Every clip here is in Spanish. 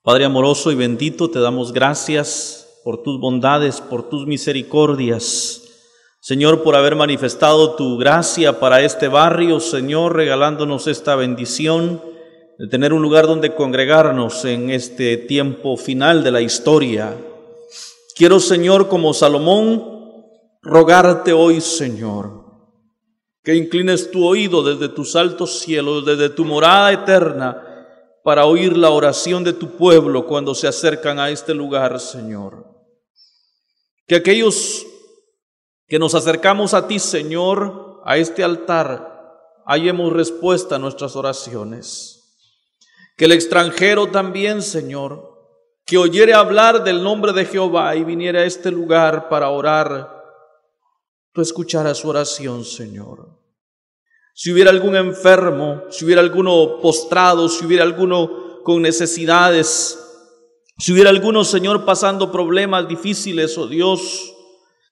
Padre amoroso y bendito, te damos gracias por tus bondades, por tus misericordias. Señor, por haber manifestado tu gracia para este barrio, Señor, regalándonos esta bendición de tener un lugar donde congregarnos en este tiempo final de la historia. Quiero, Señor, como Salomón, rogarte hoy, Señor, que inclines tu oído desde tus altos cielos, desde tu morada eterna, para oír la oración de tu pueblo cuando se acercan a este lugar, Señor. Que aquellos que nos acercamos a ti, Señor, a este altar, hallemos respuesta a nuestras oraciones. Que el extranjero también, Señor, que oyere hablar del nombre de Jehová y viniera a este lugar para orar, tú escucharás su oración, Señor. Si hubiera algún enfermo, si hubiera alguno postrado, si hubiera alguno con necesidades, si hubiera alguno, Señor, pasando problemas difíciles, oh Dios,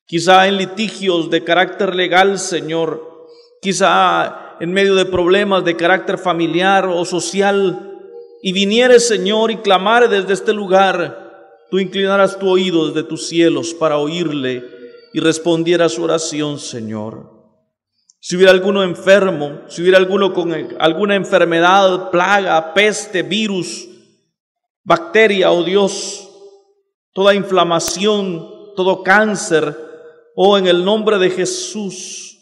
quizá en litigios de carácter legal, Señor, quizá en medio de problemas de carácter familiar o social, y viniere, Señor, y clamare desde este lugar, tú inclinarás tu oído desde tus cielos para oírle y respondiera a su oración, Señor. Si hubiera alguno enfermo, si hubiera alguno con alguna enfermedad, plaga, peste, virus, bacteria, oh Dios, toda inflamación, todo cáncer, oh, en el nombre de Jesús,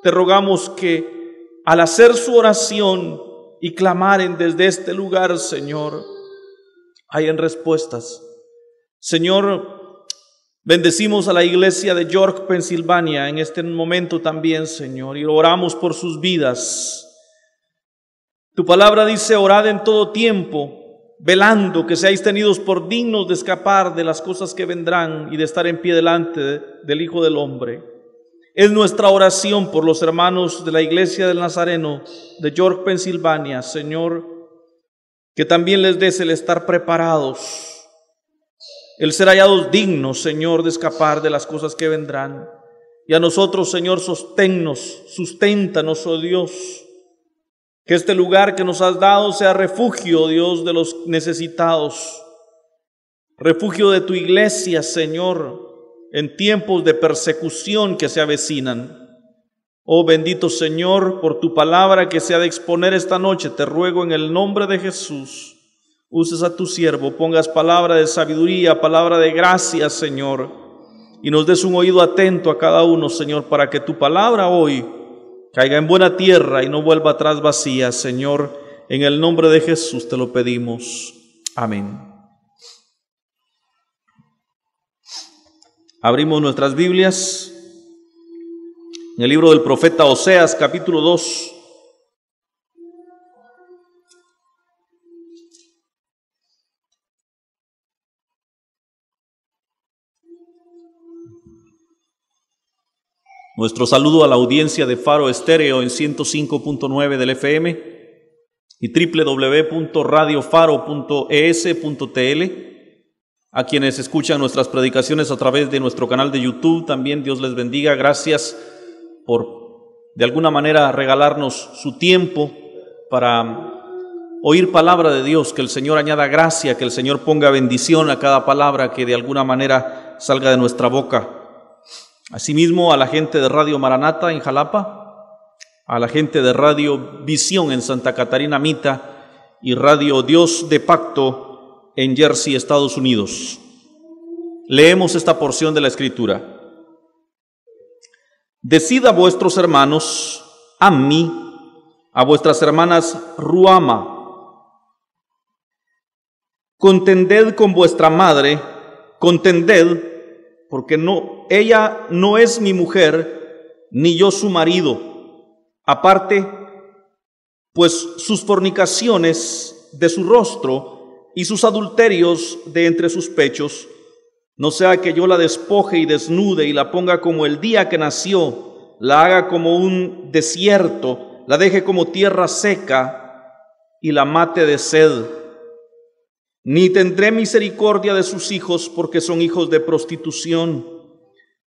te rogamos que al hacer su oración y clamaren desde este lugar, Señor, hayan respuestas. Señor, bendecimos a la iglesia de York, Pensilvania, en este momento también, Señor, y oramos por sus vidas. Tu palabra dice: orad en todo tiempo, velando, que seáis tenidos por dignos de escapar de las cosas que vendrán y de estar en pie delante del Hijo del Hombre. Es nuestra oración por los hermanos de la iglesia del Nazareno de York, Pensilvania, Señor, que también les des el estar preparados, el ser hallados dignos, Señor, de escapar de las cosas que vendrán. Y a nosotros, Señor, sosténnos, susténtanos, oh Dios, que este lugar que nos has dado sea refugio, Dios, de los necesitados, refugio de tu iglesia, Señor, en tiempos de persecución que se avecinan. Oh bendito Señor, por tu palabra que se ha de exponer esta noche, te ruego en el nombre de Jesús, uses a tu siervo, pongas palabra de sabiduría, palabra de gracia, Señor, y nos des un oído atento a cada uno, Señor, para que tu palabra hoy caiga en buena tierra y no vuelva atrás vacía, Señor. En el nombre de Jesús te lo pedimos. Amén. Abrimos nuestras Biblias en el libro del profeta Oseas, capítulo 2. Nuestro saludo a la audiencia de Faro Estéreo en 105.9 del FM y www.radiofaro.es.tl. A quienes escuchan nuestras predicaciones a través de nuestro canal de YouTube, también Dios les bendiga. Gracias por, de alguna manera, regalarnos su tiempo para oír palabra de Dios. Que el Señor añada gracia, que el Señor ponga bendición a cada palabra que de alguna manera salga de nuestra boca. Asimismo, a la gente de Radio Maranata en Jalapa, a la gente de Radio Visión en Santa Catarina Mita y Radio Dios de Pacto en Jersey, Estados Unidos. Leemos esta porción de la Escritura. Decid a vuestros hermanos, Ammi, a vuestras hermanas, Ruama. Contended con vuestra madre, contended, porque ella no es mi mujer, ni yo su marido. Aparte, pues sus fornicaciones de su rostro y sus adulterios de entre sus pechos, no sea que yo la despoje y desnude y la ponga como el día que nació, la haga como un desierto, la deje como tierra seca y la mate de sed. Ni tendré misericordia de sus hijos, porque son hijos de prostitución,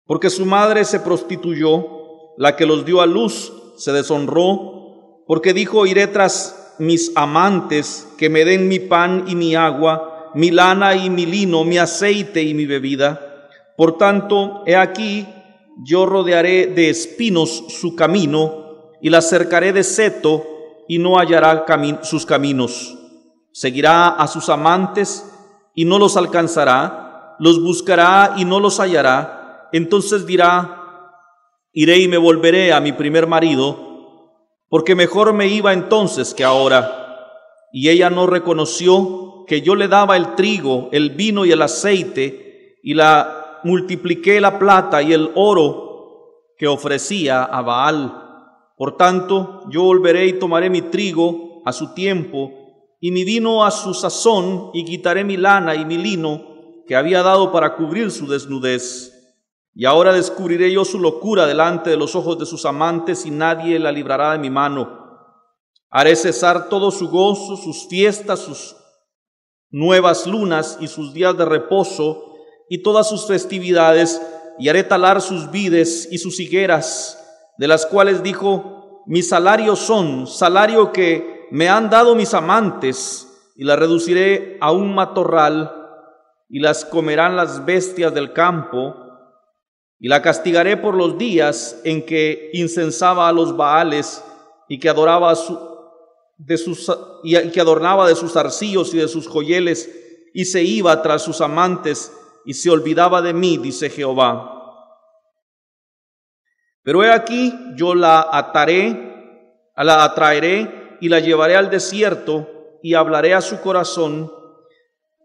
porque su madre se prostituyó, la que los dio a luz se deshonró, porque dijo: iré tras mis amantes, que me den mi pan y mi agua, mi lana y mi lino, mi aceite y mi bebida. Por tanto, he aquí, yo rodearé de espinos su camino, y la cercaré de seto, y no hallará sus caminos. Seguirá a sus amantes, y no los alcanzará, los buscará y no los hallará. Entonces dirá: iré y me volveré a mi primer marido, porque mejor me iba entonces que ahora. Y ella no reconoció que yo le daba el trigo, el vino y el aceite, y la multipliqué la plata y el oro que ofrecía a Baal. Por tanto, yo volveré y tomaré mi trigo a su tiempo, y mi vino a su sazón, y quitaré mi lana y mi lino que había dado para cubrir su desnudez. Y ahora descubriré yo su locura delante de los ojos de sus amantes, y nadie la librará de mi mano. Haré cesar todo su gozo, sus fiestas, sus nuevas lunas y sus días de reposo, y todas sus festividades, y haré talar sus vides y sus higueras, de las cuales dijo: mi salario son, salario que me han dado mis amantes, y las reduciré a un matorral, y las comerán las bestias del campo, y la castigaré por los días en que incensaba a los Baales, y que adornaba de sus zarcillos y de sus joyeles, y se iba tras sus amantes, y se olvidaba de mí, dice Jehová. Pero he aquí, yo la atraeré y la llevaré al desierto, y hablaré a su corazón,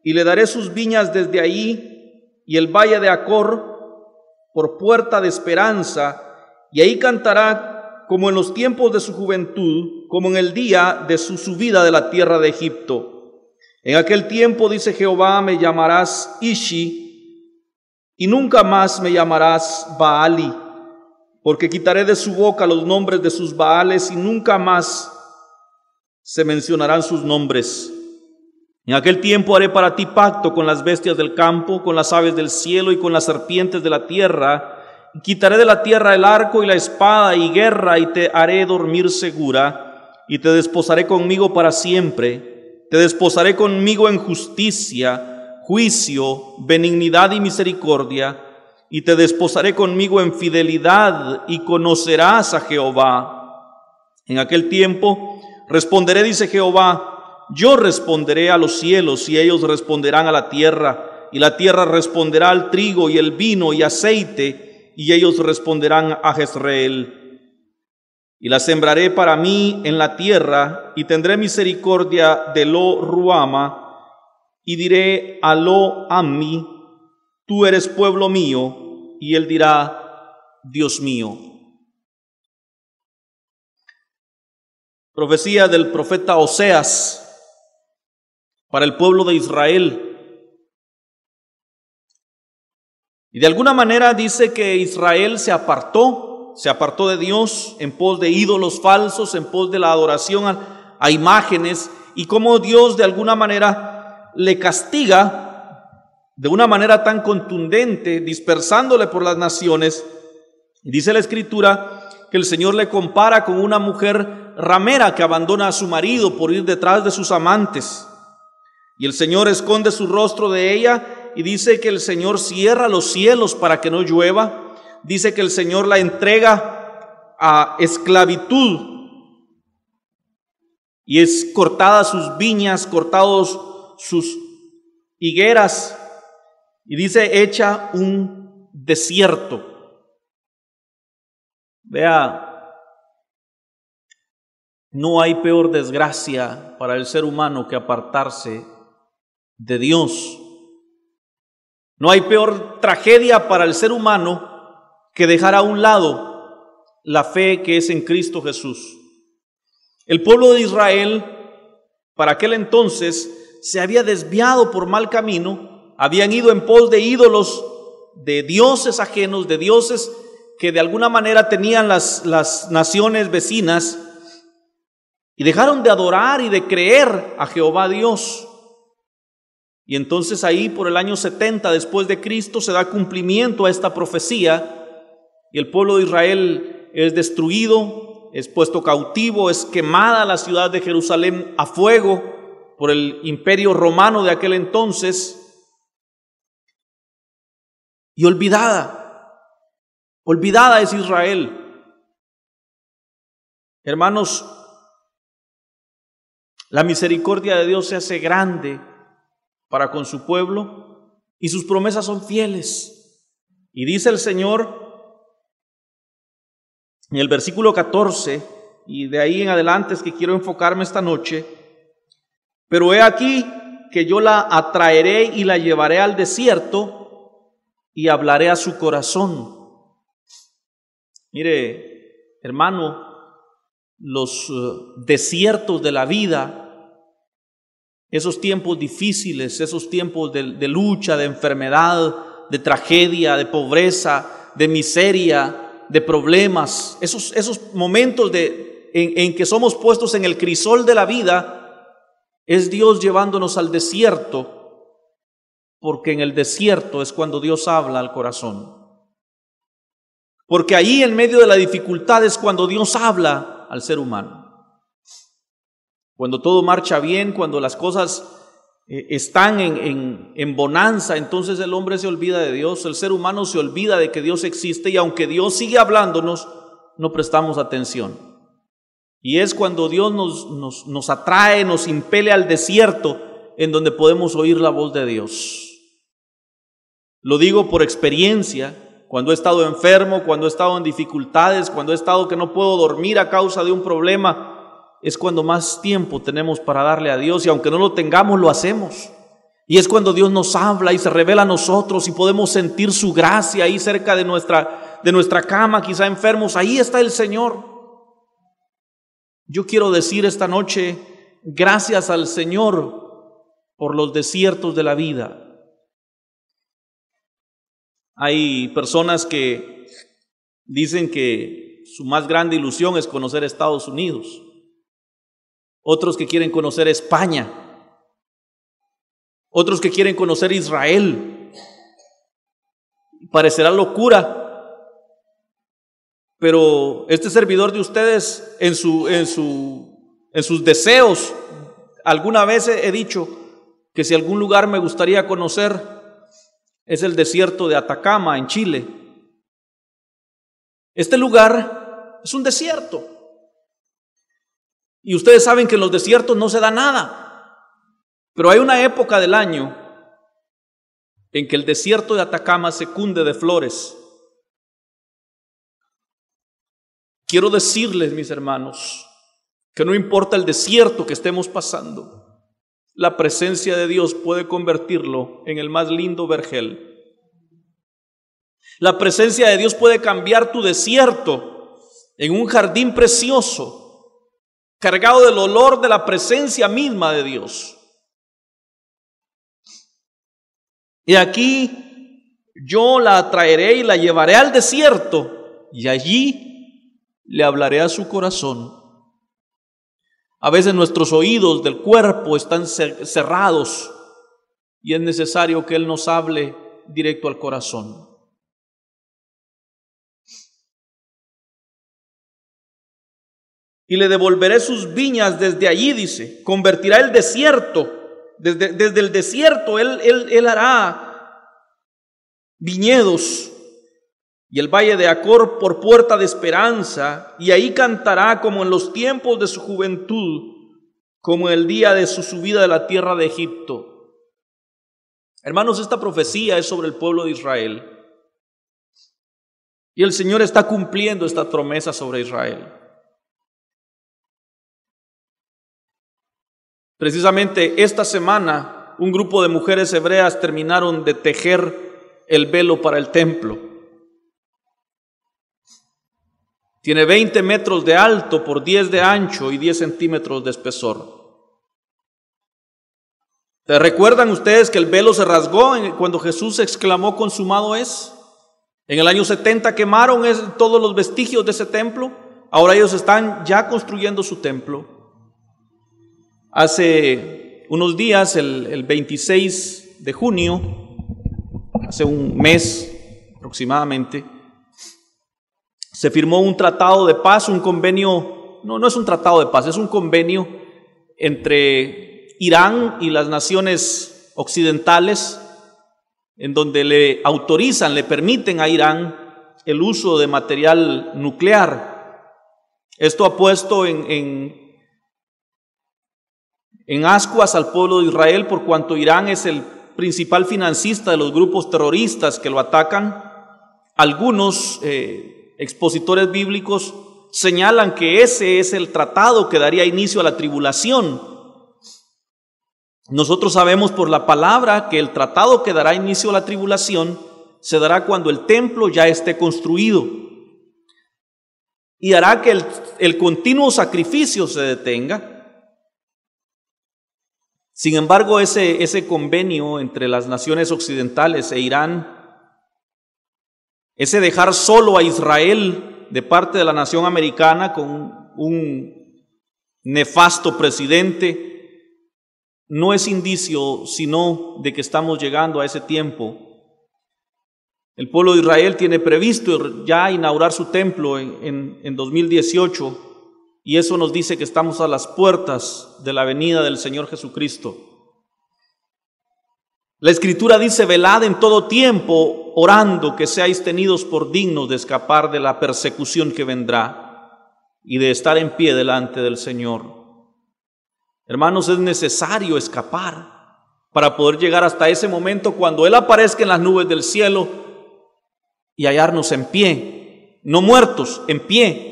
y le daré sus viñas desde ahí, y el valle de Acor por puerta de esperanza, y ahí cantará como en los tiempos de su juventud, como en el día de su subida de la tierra de Egipto. En aquel tiempo, dice Jehová, me llamarás Ishi, y nunca más me llamarás Baali, porque quitaré de su boca los nombres de sus Baales, y nunca más se mencionarán sus nombres. En aquel tiempo haré para ti pacto con las bestias del campo, con las aves del cielo y con las serpientes de la tierra. Y quitaré de la tierra el arco y la espada y guerra, y te haré dormir segura, y te desposaré conmigo para siempre. Te desposaré conmigo en justicia, juicio, benignidad y misericordia, y te desposaré conmigo en fidelidad, y conocerás a Jehová. En aquel tiempo responderé, dice Jehová, yo responderé a los cielos, y ellos responderán a la tierra, y la tierra responderá al trigo y el vino y aceite, y ellos responderán a Jezreel. Y la sembraré para mí en la tierra, y tendré misericordia de Lo Ruama, y diré a Lo Ammi: tú eres pueblo mío, y él dirá: Dios mío. Profecía del profeta Oseas para el pueblo de Israel. Y de alguna manera dice que Israel se apartó de Dios en pos de ídolos falsos, en pos de la adoración a imágenes, y cómo Dios de alguna manera le castiga de una manera tan contundente, dispersándole por las naciones. Y dice la Escritura que el Señor le compara con una mujer ramera que abandona a su marido por ir detrás de sus amantes. Y el Señor esconde su rostro de ella, y dice que el Señor cierra los cielos para que no llueva. Dice que el Señor la entrega a esclavitud, y es cortada sus viñas, cortados sus higueras, y dice hecha un desierto. Vea, no hay peor desgracia para el ser humano que apartarse de Dios. No hay peor tragedia para el ser humano que dejar a un lado la fe que es en Cristo Jesús. El pueblo de Israel, para aquel entonces, se había desviado por mal camino, habían ido en pos de ídolos, de dioses ajenos, de dioses que de alguna manera tenían las naciones vecinas, y dejaron de adorar y de creer a Jehová Dios. Y entonces ahí por el año 70 después de Cristo se da cumplimiento a esta profecía, y el pueblo de Israel es destruido, es puesto cautivo, es quemada la ciudad de Jerusalén a fuego, por el imperio romano de aquel entonces, y olvidada es Israel. Hermanos, la misericordia de Dios se hace grande para con su pueblo y sus promesas son fieles. Y dice el Señor en el versículo 14, y de ahí en adelante es que quiero enfocarme esta noche: pero he aquí que yo la atraeré y la llevaré al desierto y hablaré a su corazón. Mire, hermano, los desiertos de la vida, esos tiempos difíciles, esos tiempos de lucha, de enfermedad, de tragedia, de pobreza, de miseria, de problemas, esos momentos en que somos puestos en el crisol de la vida, es Dios llevándonos al desierto, porque en el desierto es cuando Dios habla al corazón. Porque ahí en medio de la dificultad es cuando Dios habla al ser humano. Cuando todo marcha bien, cuando las cosas están en bonanza, entonces el hombre se olvida de Dios, el ser humano se olvida de que Dios existe, y aunque Dios sigue hablándonos, no prestamos atención. Y es cuando Dios nos atrae, nos impele al desierto, en donde podemos oír la voz de Dios. Lo digo por experiencia, cuando he estado enfermo, cuando he estado en dificultades, cuando he estado que no puedo dormir a causa de un problema, es cuando más tiempo tenemos para darle a Dios, y aunque no lo tengamos, lo hacemos. Y es cuando Dios nos habla y se revela a nosotros y podemos sentir su gracia ahí cerca de nuestra cama, quizá enfermos. Ahí está el Señor. Yo quiero decir esta noche, gracias al Señor por los desiertos de la vida. Hay personas que dicen que su más grande ilusión es conocer Estados Unidos. Otros que quieren conocer España. Otros que quieren conocer Israel. Parecerá locura, pero este servidor de ustedes en sus deseos, alguna vez he dicho que si algún lugar me gustaría conocer es el desierto de Atacama en Chile. Este lugar es un desierto. Y ustedes saben que en los desiertos no se da nada. Pero hay una época del año en que el desierto de Atacama se cunde de flores. Quiero decirles, mis hermanos, que no importa el desierto que estemos pasando, la presencia de Dios puede convertirlo en el más lindo vergel. La presencia de Dios puede cambiar tu desierto en un jardín precioso, cargado del olor de la presencia misma de Dios. Y aquí yo la atraeré y la llevaré al desierto, y allí le hablaré a su corazón. A veces nuestros oídos del cuerpo están cerrados y es necesario que Él nos hable directo al corazón. Y le devolveré sus viñas desde allí, dice. Convertirá el desierto. Desde el desierto él hará viñedos. Y el valle de Acor por puerta de esperanza. Y ahí cantará como en los tiempos de su juventud, como en el día de su subida de la tierra de Egipto. Hermanos, esta profecía es sobre el pueblo de Israel. Y el Señor está cumpliendo esta promesa sobre Israel. Precisamente esta semana, un grupo de mujeres hebreas terminaron de tejer el velo para el templo. Tiene 20 metros de alto por 10 de ancho y 10 centímetros de espesor. ¿Te recuerdan ustedes que el velo se rasgó cuando Jesús exclamó consumado es? En el año 70 quemaron todos los vestigios de ese templo. Ahora ellos están ya construyendo su templo. Hace unos días, el 26 de junio, hace un mes aproximadamente, se firmó un tratado de paz, un convenio, no es un tratado de paz, es un convenio entre Irán y las naciones occidentales, en donde le autorizan, le permiten a Irán el uso de material nuclear. Esto ha puesto en ascuas al pueblo de Israel, por cuanto Irán es el principal financista de los grupos terroristas que lo atacan. Algunos expositores bíblicos señalan que ese es el tratado que daría inicio a la tribulación. Nosotros sabemos por la palabra que el tratado que dará inicio a la tribulación se dará cuando el templo ya esté construido, y hará que el continuo sacrificio se detenga. Sin embargo, ese convenio entre las naciones occidentales e Irán, ese dejar solo a Israel de parte de la nación americana con un nefasto presidente, no es indicio sino de que estamos llegando a ese tiempo. El pueblo de Israel tiene previsto ya inaugurar su templo en 2018, y eso nos dice que estamos a las puertas de la venida del Señor Jesucristo. La Escritura dice: velad en todo tiempo, orando que seáis tenidos por dignos de escapar de la persecución que vendrá y de estar en pie delante del Señor. Hermanos, es necesario escapar para poder llegar hasta ese momento cuando Él aparezca en las nubes del cielo y hallarnos en pie, no muertos, en pie.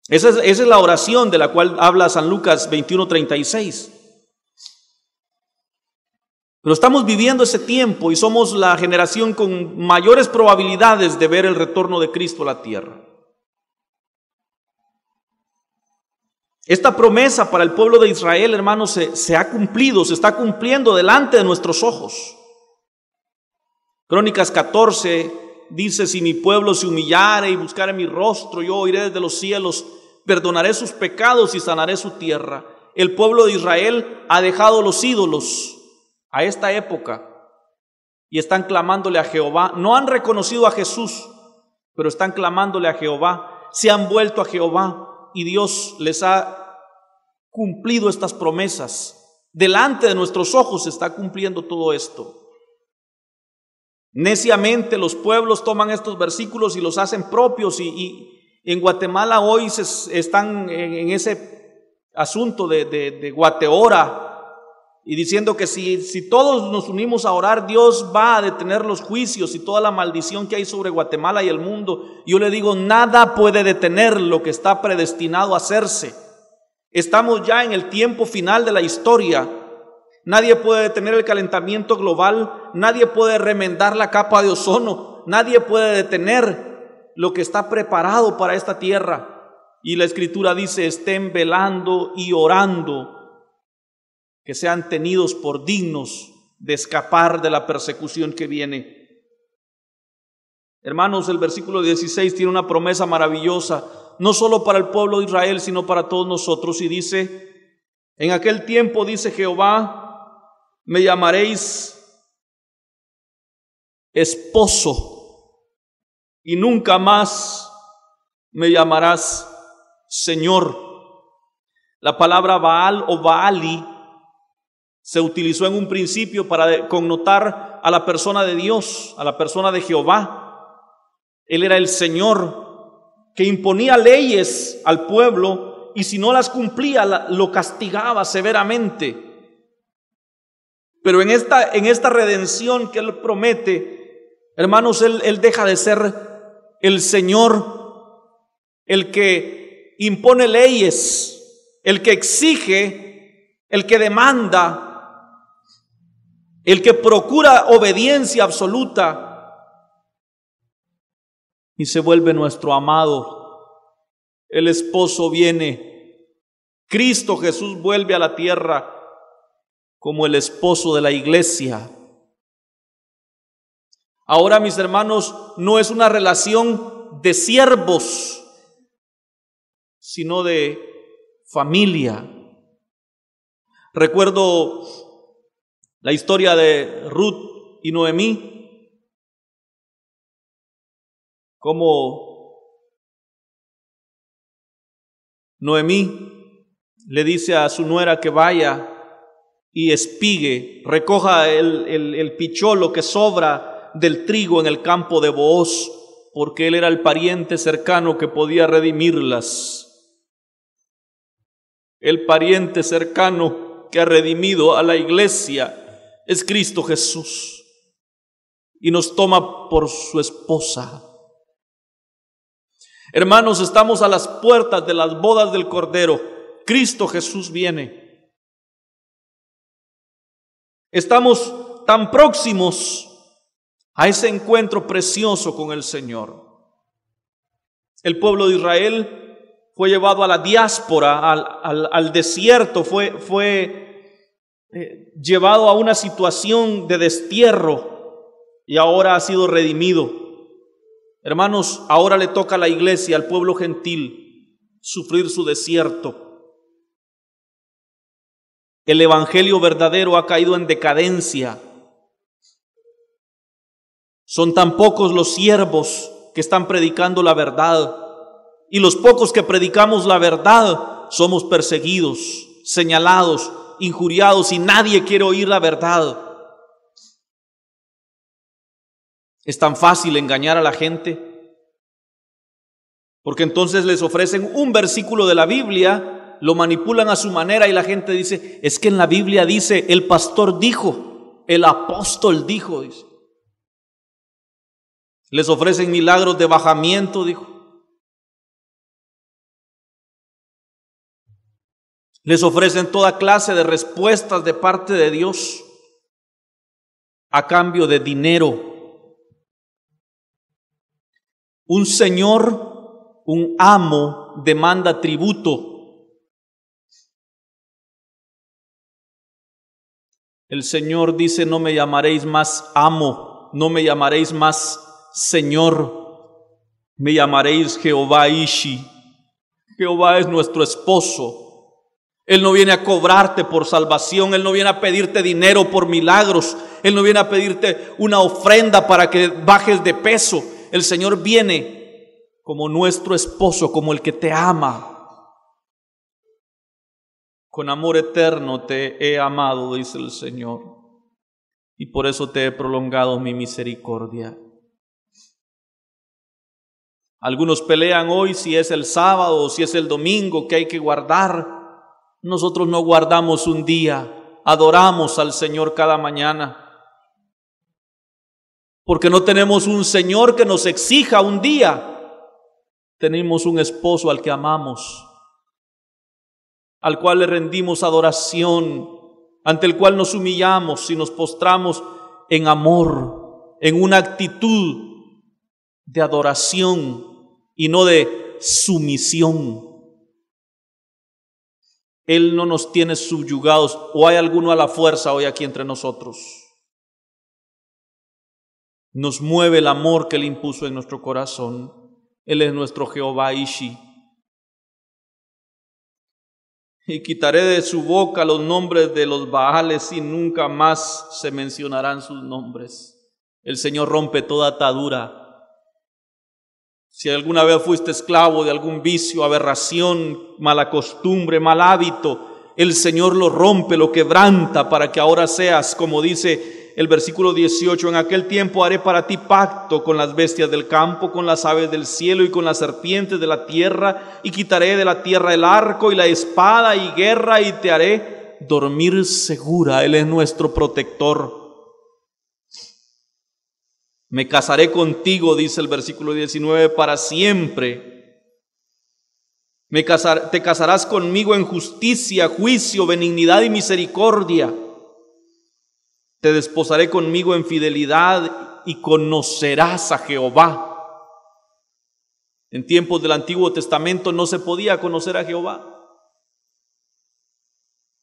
Esa es la oración de la cual habla San Lucas 21:36. Pero estamos viviendo ese tiempo y somos la generación con mayores probabilidades de ver el retorno de Cristo a la tierra. Esta promesa para el pueblo de Israel, hermanos, se ha cumplido, se está cumpliendo delante de nuestros ojos. Crónicas 14 dice: si mi pueblo se humillare y buscare mi rostro, yo oiré desde los cielos, perdonaré sus pecados y sanaré su tierra. El pueblo de Israel ha dejado los ídolos a esta época y están clamándole a Jehová. No han reconocido a Jesús, pero están clamándole a Jehová. Se han vuelto a Jehová y Dios les ha cumplido estas promesas. Delante de nuestros ojos se está cumpliendo todo esto. Neciamente los pueblos toman estos versículos y los hacen propios, y en Guatemala hoy están en ese asunto de guateora, y diciendo que si todos nos unimos a orar, Dios va a detener los juicios y toda la maldición que hay sobre Guatemala y el mundo. Yo le digo: nada puede detener lo que está predestinado a hacerse. Estamos ya en el tiempo final de la historia. Nadie puede detener el calentamiento global, nadie puede remendar la capa de ozono, nadie puede detener lo que está preparado para esta tierra. Y la Escritura dice: estén velando y orando, que sean tenidos por dignos de escapar de la persecución que viene. Hermanos, el versículo 16 tiene una promesa maravillosa, no solo para el pueblo de Israel, sino para todos nosotros. Y dice: en aquel tiempo, dice Jehová, me llamaréis esposo, y nunca más me llamarás Señor. La palabra Baal o Baali se utilizó en un principio para connotar a la persona de Dios, a la persona de Jehová. Él era el Señor que imponía leyes al pueblo, y si no las cumplía lo castigaba severamente. Pero en esta redención que Él promete, hermanos, Él deja de ser el Señor, el que impone leyes, el que exige, el que demanda, el que procura obediencia absoluta, y se vuelve nuestro amado. El esposo viene. Cristo Jesús vuelve a la tierra como el esposo de la iglesia. Ahora, mis hermanos, no es una relación de siervos, sino de familia. Recuerdo la historia de Ruth y Noemí, como Noemí le dice a su nuera que vaya y espigue, recoja el picholo que sobra del trigo en el campo de Booz, porque él era el pariente cercano que podía redimirlas. El pariente cercano que ha redimido a la iglesia es Cristo Jesús y nos toma por su esposa. Hermanos, estamos a las puertas de las bodas del Cordero. Cristo Jesús viene. Estamos tan próximos a ese encuentro precioso con el Señor. El pueblo de Israel fue llevado a la diáspora, al desierto, fue llevado a una situación de destierro y ahora ha sido redimido. Hermanos, ahora le toca a la iglesia, al pueblo gentil, sufrir su desierto. El evangelio verdadero ha caído en decadencia. Son tan pocos los siervos que están predicando la verdad, y los pocos que predicamos la verdad somos perseguidos, señalados, injuriados, y nadie quiere oír la verdad. Es tan fácil engañar a la gente, porque entonces les ofrecen un versículo de la Biblia, lo manipulan a su manera y la gente dice, es que en la Biblia dice, el pastor dijo, el apóstol dijo, dice. Les ofrecen milagros de bajamiento, dijo. Les ofrecen toda clase de respuestas de parte de Dios a cambio de dinero. Un señor, un amo, demanda tributo. El Señor dice, no me llamaréis más amo, no me llamaréis más Señor, me llamaréis Jehová Ishi. Jehová es nuestro esposo. Él no viene a cobrarte por salvación, Él no viene a pedirte dinero por milagros, Él no viene a pedirte una ofrenda para que bajes de peso. El Señor viene como nuestro esposo, como el que te ama. Con amor eterno te he amado, dice el Señor, y por eso te he prolongado mi misericordia. Algunos pelean hoy si es el sábado o si es el domingo que hay que guardar. Nosotros no guardamos un día, adoramos al Señor cada mañana. Porque no tenemos un Señor que nos exija un día. Tenemos un esposo al que amamos, al cual le rendimos adoración, ante el cual nos humillamos y nos postramos en amor, en una actitud de adoración y no de sumisión. Él no nos tiene subyugados. ¿O hay alguno a la fuerza hoy aquí entre nosotros? Nos mueve el amor que Él impuso en nuestro corazón. Él es nuestro Jehová Ishi. Y quitaré de su boca los nombres de los Baales y nunca más se mencionarán sus nombres. El Señor rompe toda atadura. Si alguna vez fuiste esclavo de algún vicio, aberración, mala costumbre, mal hábito, el Señor lo rompe, lo quebranta para que ahora seas, como dice el versículo 18, en aquel tiempo haré para ti pacto con las bestias del campo, con las aves del cielo y con las serpientes de la tierra, y quitaré de la tierra el arco y la espada y guerra, y te haré dormir segura. Él es nuestro protector. Me casaré contigo, dice el versículo 19, para siempre. Te casarás conmigo en justicia, juicio, benignidad y misericordia. Te desposaré conmigo en fidelidad y conocerás a Jehová. En tiempos del Antiguo Testamento no se podía conocer a Jehová.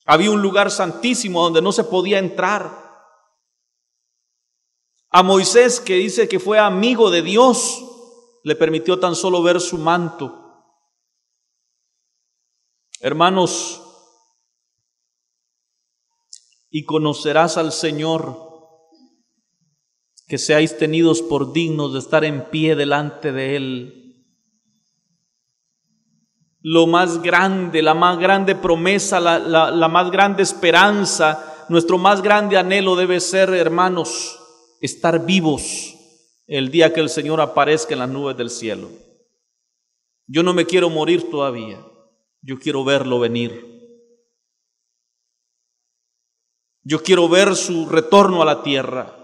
Había un lugar santísimo donde no se podía entrar. A Moisés, que dice que fue amigo de Dios, le permitió tan solo ver su manto. Hermanos, y conocerás al Señor, que seáis tenidos por dignos de estar en pie delante de Él. lo más grande, la más grande promesa, la más grande esperanza, nuestro más grande anhelo debe ser, hermanos, estar vivos el día que el Señor aparezca en las nubes del cielo. Yo no me quiero morir todavía, yo quiero verlo venir. Yo quiero ver su retorno a la tierra.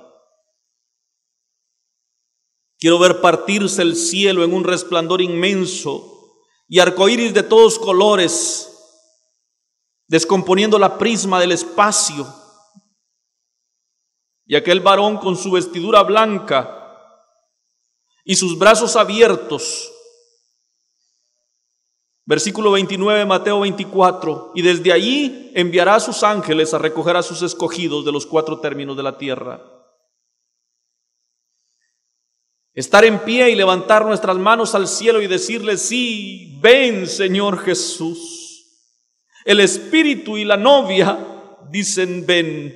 Quiero ver partirse el cielo en un resplandor inmenso y arcoíris de todos colores, descomponiendo la prisma del espacio. Y aquel varón con su vestidura blanca y sus brazos abiertos. Versículo 29, Mateo 24. Y desde allí enviará a sus ángeles a recoger a sus escogidos de los 4 términos de la tierra. Estar en pie y levantar nuestras manos al cielo y decirle: sí, ven, Señor Jesús. El Espíritu y la novia dicen: ven.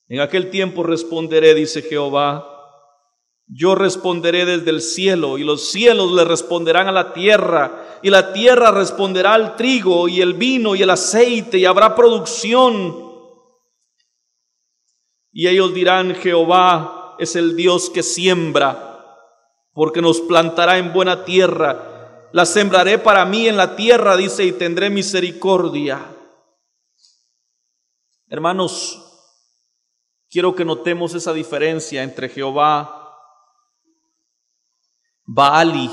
En aquel tiempo responderé, dice Jehová. Yo responderé desde el cielo, y los cielos le responderán a la tierra, y la tierra responderá al trigo y el vino y el aceite, y habrá producción. Y ellos dirán: Jehová es el Dios que siembra, porque nos plantará en buena tierra. La sembraré para mí en la tierra, dice, y tendré misericordia. Hermanos, quiero que notemos esa diferencia entre Jehová, Baali,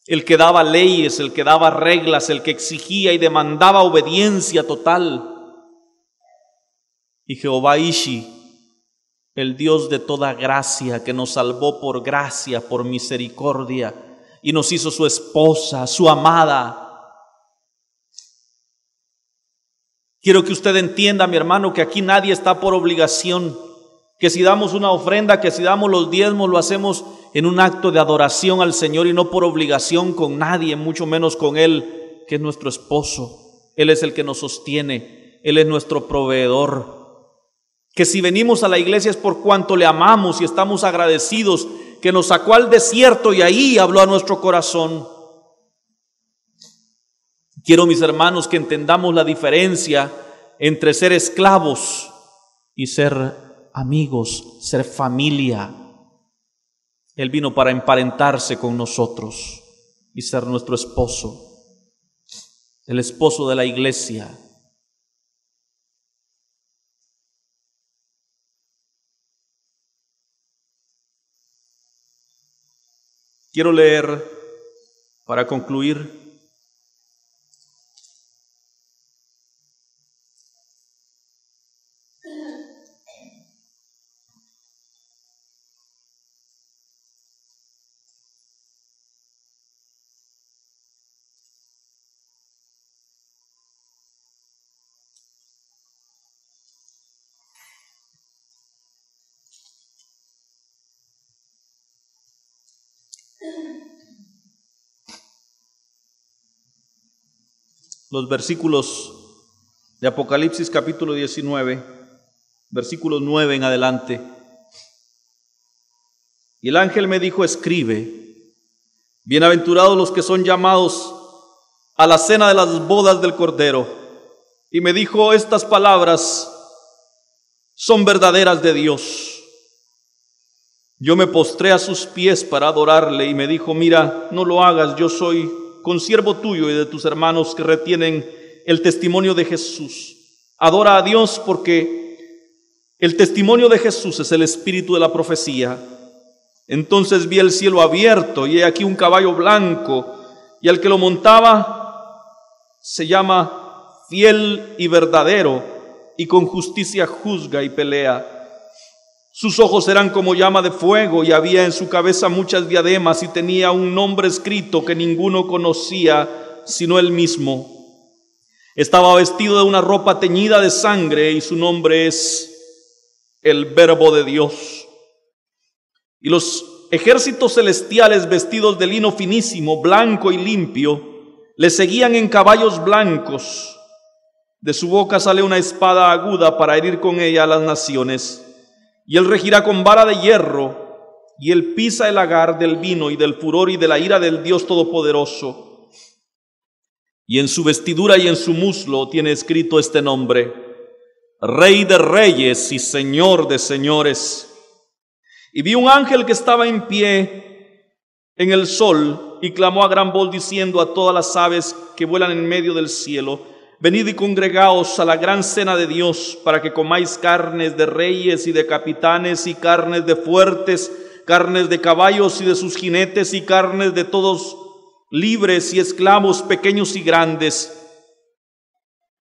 el que daba leyes, el que daba reglas, el que exigía y demandaba obediencia total, y Jehová Ishi, el Dios de toda gracia, que nos salvó por gracia, por misericordia, y nos hizo su esposa, su amada. Quiero que usted entienda, mi hermano, que aquí nadie está por obligación, que si damos una ofrenda, que si damos los diezmos, lo hacemos en un acto de adoración al Señor y no por obligación con nadie, mucho menos con Él, que es nuestro esposo. Él es el que nos sostiene, Él es nuestro proveedor. Que si venimos a la iglesia es por cuanto le amamos y estamos agradecidos, que nos sacó al desierto y ahí habló a nuestro corazón. Quiero, mis hermanos, que entendamos la diferencia entre ser esclavos y ser amigos, ser familia. Él vino para emparentarse con nosotros y ser nuestro esposo, el esposo de la iglesia. Quiero leer, para concluir, los versículos de Apocalipsis capítulo 19, versículos 9 en adelante. Y el ángel me dijo: escribe, bienaventurados los que son llamados a la cena de las bodas del Cordero. Y me dijo: estas palabras son verdaderas de Dios. Yo me postré a sus pies para adorarle, y me dijo: mira, no lo hagas, yo soy consiervo tuyo y de tus hermanos que retienen el testimonio de Jesús. Adora a Dios, porque el testimonio de Jesús es el espíritu de la profecía. Entonces vi el cielo abierto, y he aquí un caballo blanco, y al que lo montaba se llama Fiel y Verdadero, y con justicia juzga y pelea. Sus ojos eran como llama de fuego, y había en su cabeza muchas diademas, y tenía un nombre escrito que ninguno conocía sino él mismo. Estaba vestido de una ropa teñida de sangre, y su nombre es el Verbo de Dios. Y los ejércitos celestiales, vestidos de lino finísimo, blanco y limpio, le seguían en caballos blancos. De su boca sale una espada aguda para herir con ella a las naciones. Y él regirá con vara de hierro, y él pisa el lagar del vino y del furor y de la ira del Dios Todopoderoso. Y en su vestidura y en su muslo tiene escrito este nombre: Rey de Reyes y Señor de Señores. Y vi un ángel que estaba en pie en el sol y clamó a gran voz diciendo a todas las aves que vuelan en medio del cielo: venid y congregaos a la gran cena de Dios, para que comáis carnes de reyes y de capitanes, y carnes de fuertes, carnes de caballos y de sus jinetes, y carnes de todos libres y esclavos, pequeños y grandes.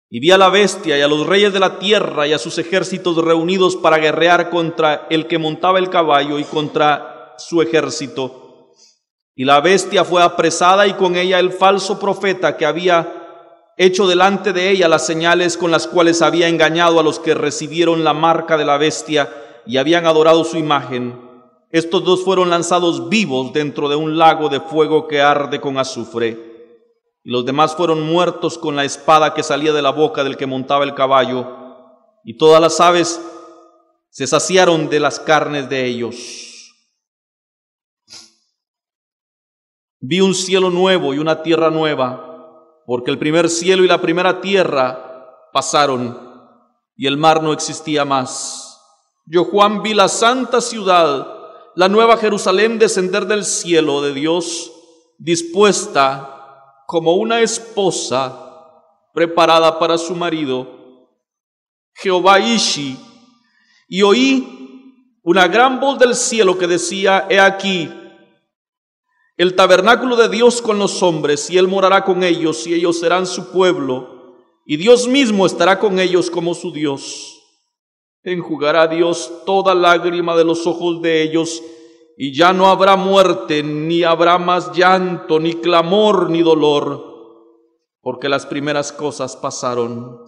Y vi a la bestia y a los reyes de la tierra y a sus ejércitos reunidos para guerrear contra el que montaba el caballo y contra su ejército. Y la bestia fue apresada, y con ella el falso profeta que había hecho delante de ella las señales con las cuales había engañado a los que recibieron la marca de la bestia y habían adorado su imagen. Estos dos fueron lanzados vivos dentro de un lago de fuego que arde con azufre. Y los demás fueron muertos con la espada que salía de la boca del que montaba el caballo. Y todas las aves se saciaron de las carnes de ellos. Vi un cielo nuevo y una tierra nueva, porque el primer cielo y la primera tierra pasaron, y el mar no existía más. Yo, Juan, vi la santa ciudad, la nueva Jerusalén, descender del cielo de Dios, dispuesta como una esposa preparada para su marido. Jehová Ishi. Y oí una gran voz del cielo que decía: he aquí el tabernáculo de Dios con los hombres, y él morará con ellos, y ellos serán su pueblo, y Dios mismo estará con ellos como su Dios. Enjugará Dios toda lágrima de los ojos de ellos, y ya no habrá muerte, ni habrá más llanto, ni clamor, ni dolor, porque las primeras cosas pasaron.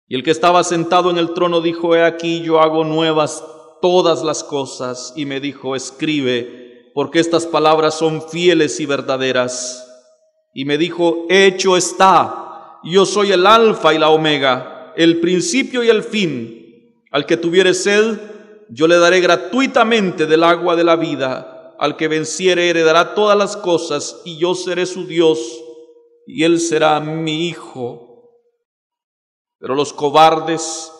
Y el que estaba sentado en el trono dijo: he aquí, yo hago nuevas todas las cosas. Y me dijo: escribe, porque estas palabras son fieles y verdaderas. Y me dijo: hecho está, yo soy el alfa y la omega, el principio y el fin. Al que tuviere sed, yo le daré gratuitamente del agua de la vida. Al que venciere heredará todas las cosas, y yo seré su Dios, y él será mi hijo. Pero los cobardes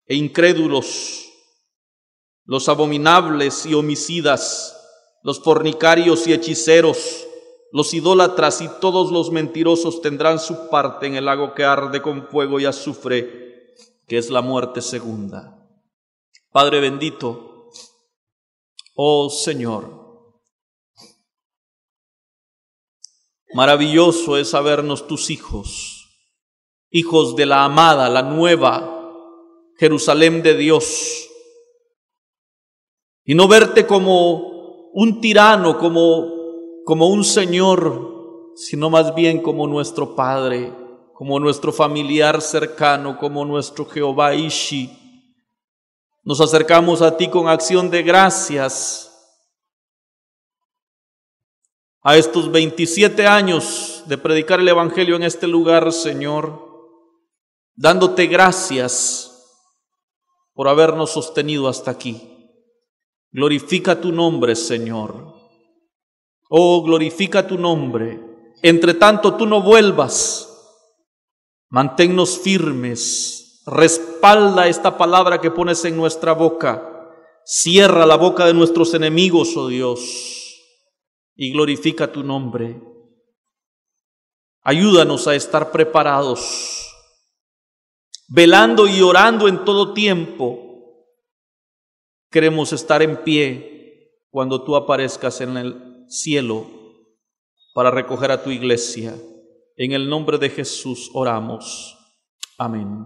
e incrédulos, los abominables y homicidas, los fornicarios y hechiceros, los idólatras y todos los mentirosos tendrán su parte en el lago que arde con fuego y azufre, que es la muerte segunda. Padre bendito, oh Señor, maravilloso es sabernos tus hijos, hijos de la amada, la nueva Jerusalén de Dios, y no verte como un tirano, como un señor, sino más bien como nuestro Padre, como nuestro familiar cercano, como nuestro Jehová Ishi. Nos acercamos a ti con acción de gracias a estos 27 años de predicar el Evangelio en este lugar, Señor, dándote gracias por habernos sostenido hasta aquí. Glorifica tu nombre, Señor. Oh, glorifica tu nombre. Entre tanto tú no vuelvas, manténnos firmes. Respalda esta palabra que pones en nuestra boca. Cierra la boca de nuestros enemigos, oh Dios, y glorifica tu nombre. Ayúdanos a estar preparados, velando y orando en todo tiempo. Queremos estar en pie cuando tú aparezcas en el cielo para recoger a tu iglesia. En el nombre de Jesús oramos. Amén.